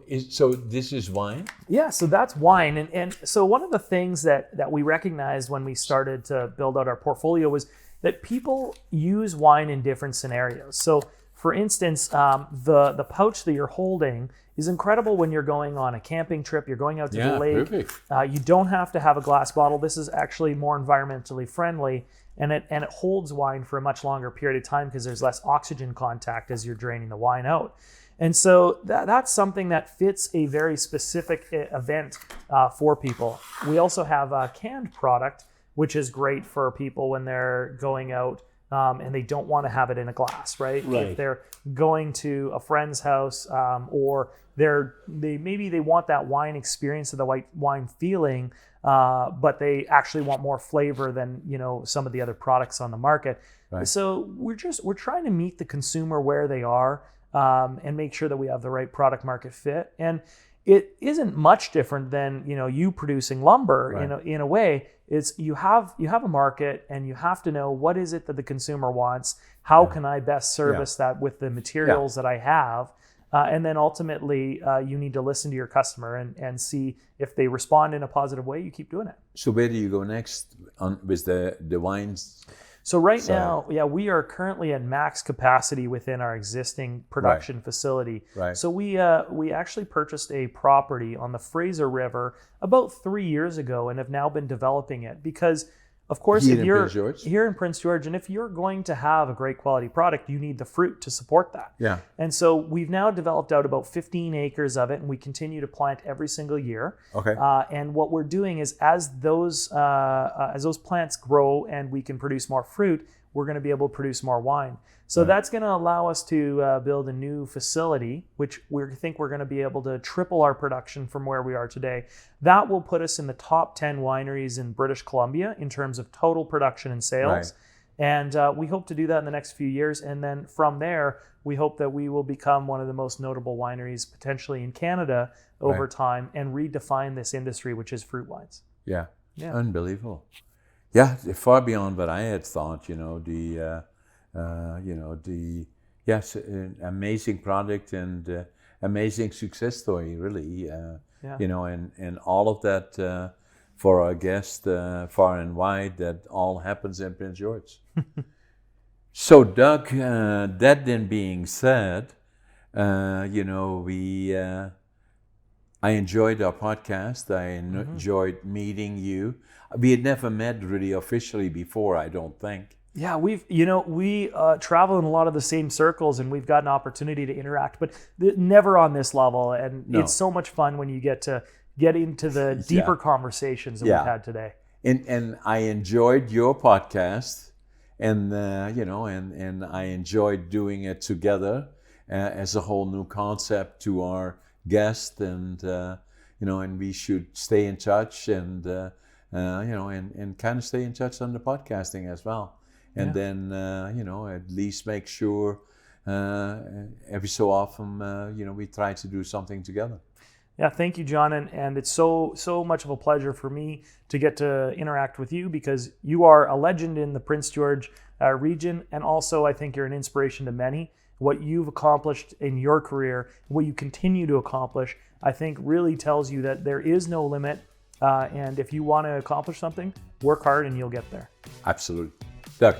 this is wine? Yeah, so that's wine. And so one of the things that we recognized when we started to build out our portfolio was that people use wine in different scenarios. So for instance, the pouch that you're holding is incredible when you're going on a camping trip, you're going out to the lake. Perfect. You don't have to have a glass bottle. This is actually more environmentally friendly, and it holds wine for a much longer period of time because there's less oxygen contact as you're draining the wine out. And so that's something that fits a very specific event for people. We also have a canned product, which is great for people when they're going out and they don't want to have it in a glass, right? If they're going to a friend's house or they want that wine experience of the white wine feeling, but they actually want more flavor than some of the other products on the market. Right. So we're trying to meet the consumer where they are and make sure that we have the right product market fit. And it isn't much different than you producing lumber. Right. In a way. It's you have a market, and you have to know what is it that the consumer wants. How can I best service that with the materials that I have? And then ultimately, you need to listen to your customer and see if they respond in a positive way. You keep doing it. So where do you go next with the wines? So right now, we are currently at max capacity within our existing production facility. Right. So we actually purchased a property on the Fraser River about 3 years ago and have now been developing it because, of course, if you're here in Prince George, and if you're going to have a great quality product, you need the fruit to support that. Yeah. And so we've now developed out about 15 acres of it, and we continue to plant every single year. Okay. And what we're doing is as those plants grow and we can produce more fruit, we're going to be able to produce more wine. So that's going to allow us to build a new facility, which we think we're going to be able to triple our production from where we are today. That will put us in the top 10 wineries in British Columbia in terms of total production and sales. Right. And we hope to do that in the next few years. And then from there, we hope that we will become one of the most notable wineries potentially in Canada over time and redefine this industry, which is fruit wines. Yeah. Unbelievable. Yeah, far beyond what I had thought, amazing product and amazing success story, really. And all of that for our guest, far and wide, that all happens in Prince George. So, Doug, that then being said, I enjoyed our podcast. I enjoyed meeting you. We had never met really officially before, I don't think. Yeah, we travel in a lot of the same circles, and we've got an opportunity to interact, but never on this level. And it's so much fun when you get into the deeper conversations that we've had today. And I enjoyed your podcast, and and I enjoyed doing it together as a whole new concept to our guest, and and we should stay in touch and kind of stay in touch on the podcasting as well. And then, at least make sure every so often, we try to do something together. Yeah, thank you, John. And it's so much of a pleasure for me to get to interact with you because you are a legend in the Prince George region. And also, I think you're an inspiration to many. What you've accomplished in your career, what you continue to accomplish, I think really tells you that there is no limit. And if you want to accomplish something, work hard and you'll get there. Absolutely. Doug,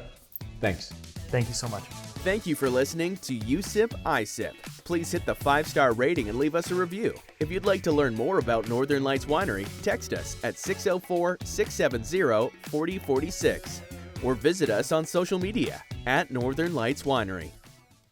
thanks. Thank you so much. Thank you for listening to You Sip, I Sip. Please hit the 5-star rating and leave us a review. If you'd like to learn more about Northern Lights Winery, text us at 604-670-4046. or visit us on social media at Northern Lights Winery.